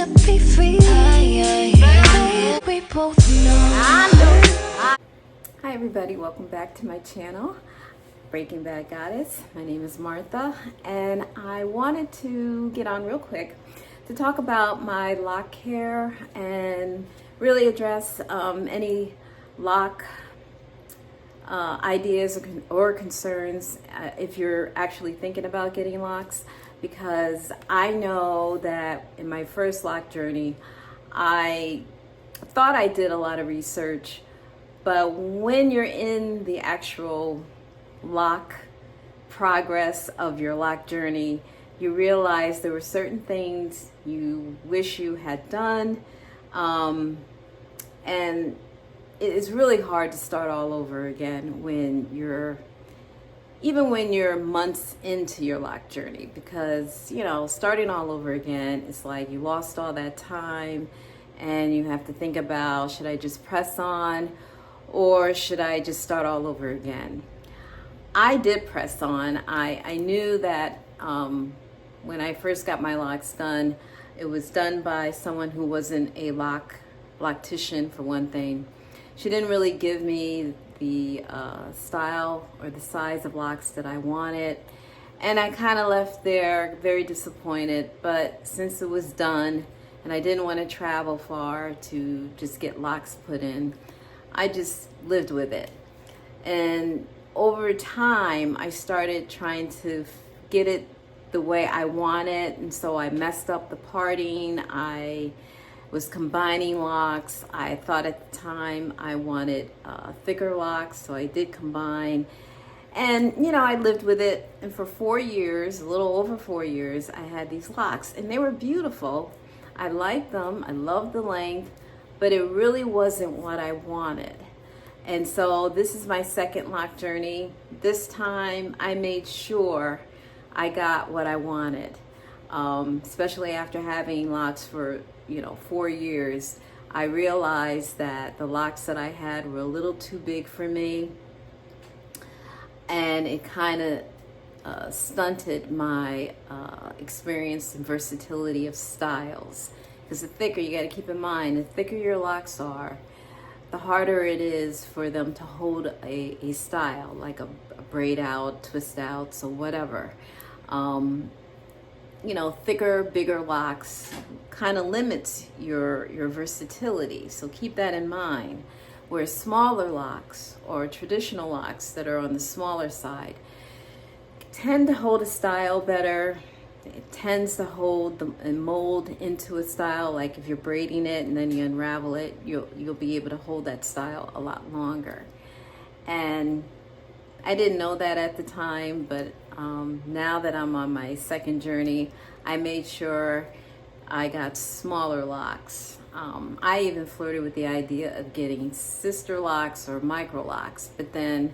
to be free. We both know. Hi everybody, welcome back to my channel, Breaking Bad Goddess. My name is Martha, and I wanted to get on real quick to talk about my lock care and really address any lock ideas or concerns if you're actually thinking about getting locks, because I know that in my first lock journey I thought I did a lot of research, but when you're in the actual lock progress of your lock journey, you realize there were certain things you wish you had done, and it's really hard to start all over again when you're months into your lock journey, because starting all over again, it's like you lost all that time and you have to think about, should I just press on or should I just start all over again? I did press on. I knew that when I first got my locks done, it was done by someone who wasn't a loctician, for one thing. She didn't really give me the style or the size of locks that I wanted, and I kind of left there very disappointed. But since it was done and I didn't want to travel far to just get locks put in, I just lived with it. And over time I started trying to get it the way I wanted, and so I messed up the parting. I was combining locks. I thought at the time I wanted thicker locks, so I did combine. And I lived with it, and for 4 years, a little over 4 years, I had these locks, and they were beautiful. I liked them, I loved the length, but it really wasn't what I wanted. And so this is my second lock journey. This time I made sure I got what I wanted, especially after having locks for 4 years. I realized that the locks that I had were a little too big for me, and it kind of stunted my experience and versatility of styles. Because the thicker, you got to keep in mind, the thicker your locks are, the harder it is for them to hold a style, like a braid out, twist out, so whatever. Thicker, bigger locks kind of limits your versatility, so keep that in mind. Whereas smaller locks or traditional locks that are on the smaller side tend to hold a style better. It tends to hold and mold into a style. Like if you're braiding it and then you unravel it, you'll be able to hold that style a lot longer. And I didn't know that at the time, but now that I'm on my second journey, I made sure I got smaller locks. I even flirted with the idea of getting sister locks or micro locks, but then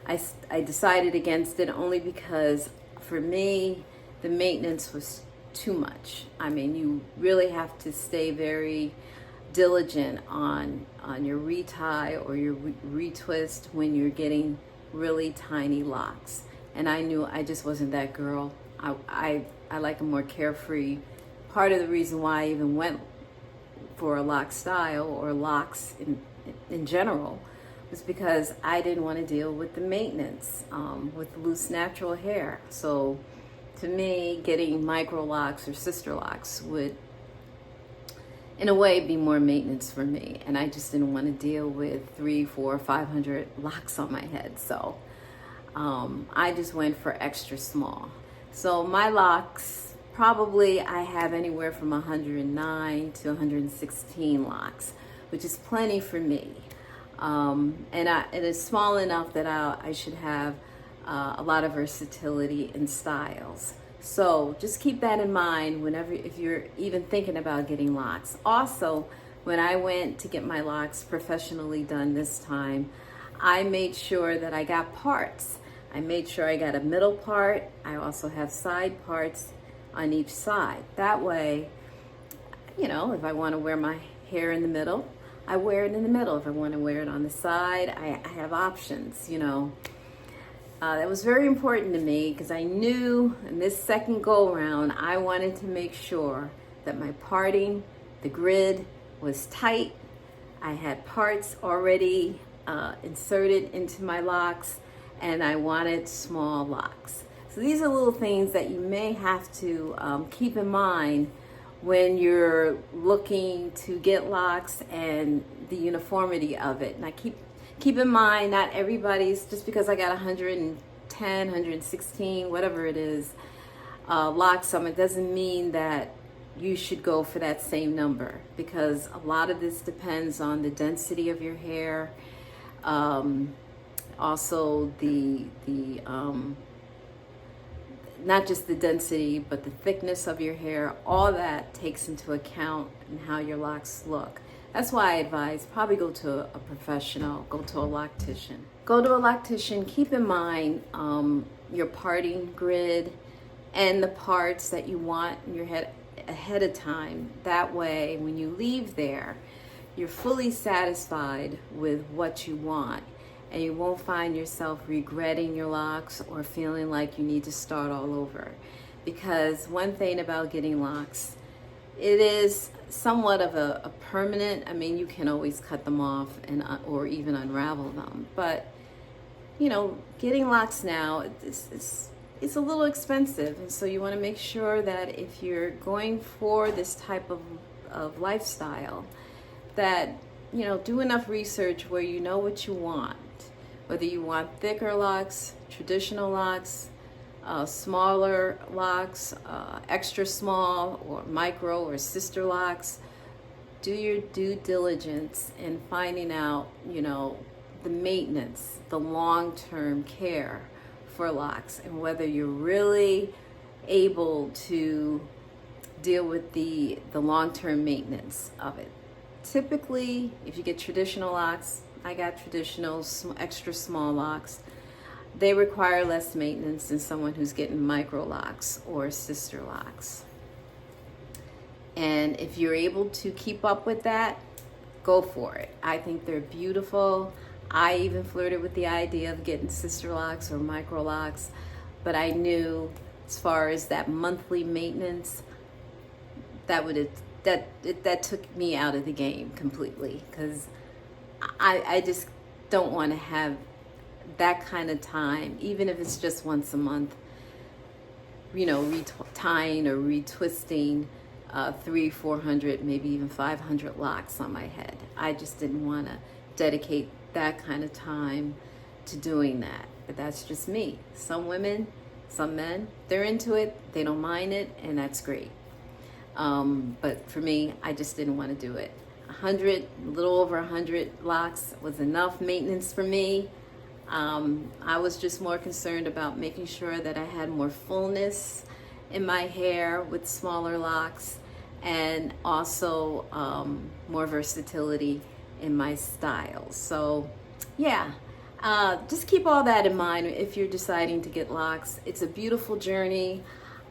I decided against it, only because for me the maintenance was too much. I mean, you really have to stay very diligent on your retie or your retwist when you're getting really tiny locks. And I knew I just wasn't that girl. I like a more carefree. Part of the reason why I even went for a lock style or locks in general was because I didn't want to deal with the maintenance with loose natural hair. So to me, getting micro locks or sister locks would, in a way, be more maintenance for me, and I just didn't want to deal with 300, 400, 500 locks on my head. So I just went for extra small. So my locks, probably I have anywhere from 109 to 116 locks, which is plenty for me. And it is small enough that I should have a lot of versatility in styles. So just keep that in mind if you're even thinking about getting locks. Also, when I went to get my locks professionally done this time, I made sure that I got parts. I made sure I got a middle part. I also have side parts on each side. That way, if I want to wear my hair in the middle, I wear it in the middle. If I want to wear it on the side, I have options, That was very important to me, because I knew in this second go around, I wanted to make sure that my parting, the grid, was tight. I had parts already inserted into my locks, and I wanted small locks. So these are little things that you may have to keep in mind when you're looking to get locks and the uniformity of it. And I keep in mind, not everybody's, just because I got 110, 116, whatever it is, locks on, it doesn't mean that you should go for that same number, because a lot of this depends on the density of your hair. Also the not just the density, but the thickness of your hair. All that takes into account in how your locks look. That's why I advise probably go to a professional, go to a loctician. Go to a loctician, keep in mind your parting grid and the parts that you want in your head ahead of time. That way, when you leave there, you're fully satisfied with what you want, and you won't find yourself regretting your locks or feeling like you need to start all over. Because one thing about getting locks, it is somewhat of a permanent, I mean, you can always cut them off and or even unravel them, but you know, getting locks now, it's a little expensive, and so you want to make sure that if you're going for this type of lifestyle, that you know, do enough research where you know what you want. Whether you want thicker locks, traditional locks, smaller locks, extra small or micro or sister locks, do your due diligence in finding out, you know, the maintenance, the long-term care for locks, and whether you're really able to deal with the long-term maintenance of it. Typically, if you get traditional locks, I got traditional extra small locks, they require less maintenance than someone who's getting micro locks or sister locks. And if you're able to keep up with that, go for it. I think they're beautiful. I even flirted with the idea of getting sister locks or micro locks, but I knew as far as that monthly maintenance, that took me out of the game completely, because I just don't want to have that kind of time, even if it's just once a month, you know, retying or retwisting 300, 400, maybe even 500 locks on my head. I just didn't want to dedicate that kind of time to doing that. But that's just me. Some women, some men, they're into it, they don't mind it, and that's great. But for me, I just didn't want to do it. A little over 100 locks was enough maintenance for me. I was just more concerned about making sure that I had more fullness in my hair with smaller locks, and also more versatility in my style. So yeah, just keep all that in mind if you're deciding to get locks. It's a beautiful journey.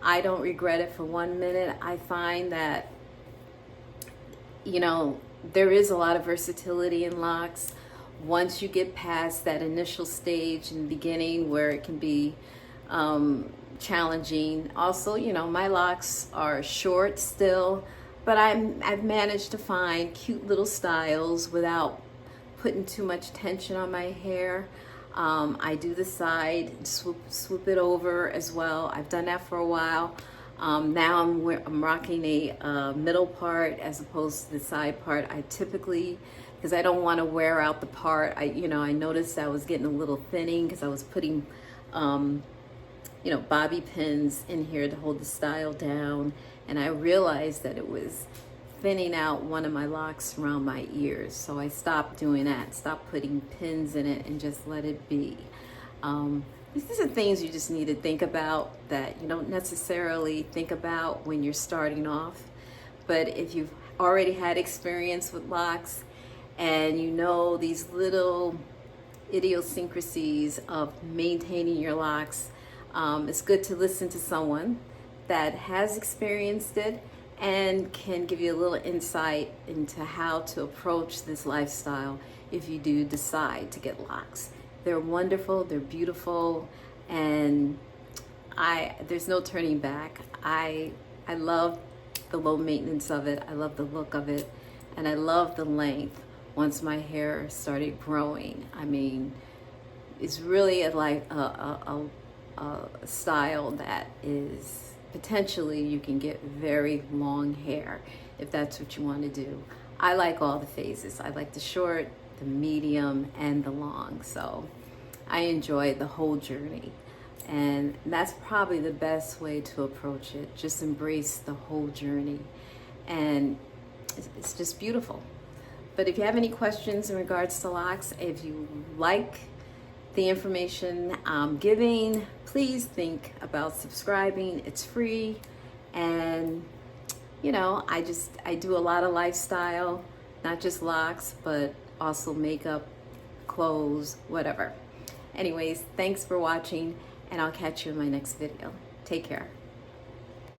I don't regret it for 1 minute. I find that, you know, there is a lot of versatility in locks. Once you get past that initial stage in the beginning where it can be challenging. Also, you know, my locks are short still, but I've managed to find cute little styles without putting too much tension on my hair. I do the side, swoop it over as well. I've done that for a while. Now I'm rocking a middle part as opposed to the side part. I typically, because I don't want to wear out the part, I noticed I was getting a little thinning because I was putting, bobby pins in here to hold the style down, and I realized that it was thinning out one of my locks around my ears. So I stopped doing that, stopped putting pins in it, and just let it be. These are things you just need to think about that you don't necessarily think about when you're starting off. But if you've already had experience with locks and you know these little idiosyncrasies of maintaining your locks, it's good to listen to someone that has experienced it and can give you a little insight into how to approach this lifestyle if you do decide to get locks. They're wonderful, they're beautiful, and there's no turning back. I love the low maintenance of it. I love the look of it. And I love the length once my hair started growing. I mean, it's really a style that is potentially you can get very long hair if that's what you want to do. I like all the phases. I like the short, the medium, and the long. So I enjoy the whole journey. And that's probably the best way to approach it. Just embrace the whole journey. And it's just beautiful. But if you have any questions in regards to locks, if you like the information I'm giving, please think about subscribing. It's free. And you know, I do a lot of lifestyle, not just locks, but also makeup, clothes, whatever. Anyways, thanks for watching, and I'll catch you in my next video. Take care.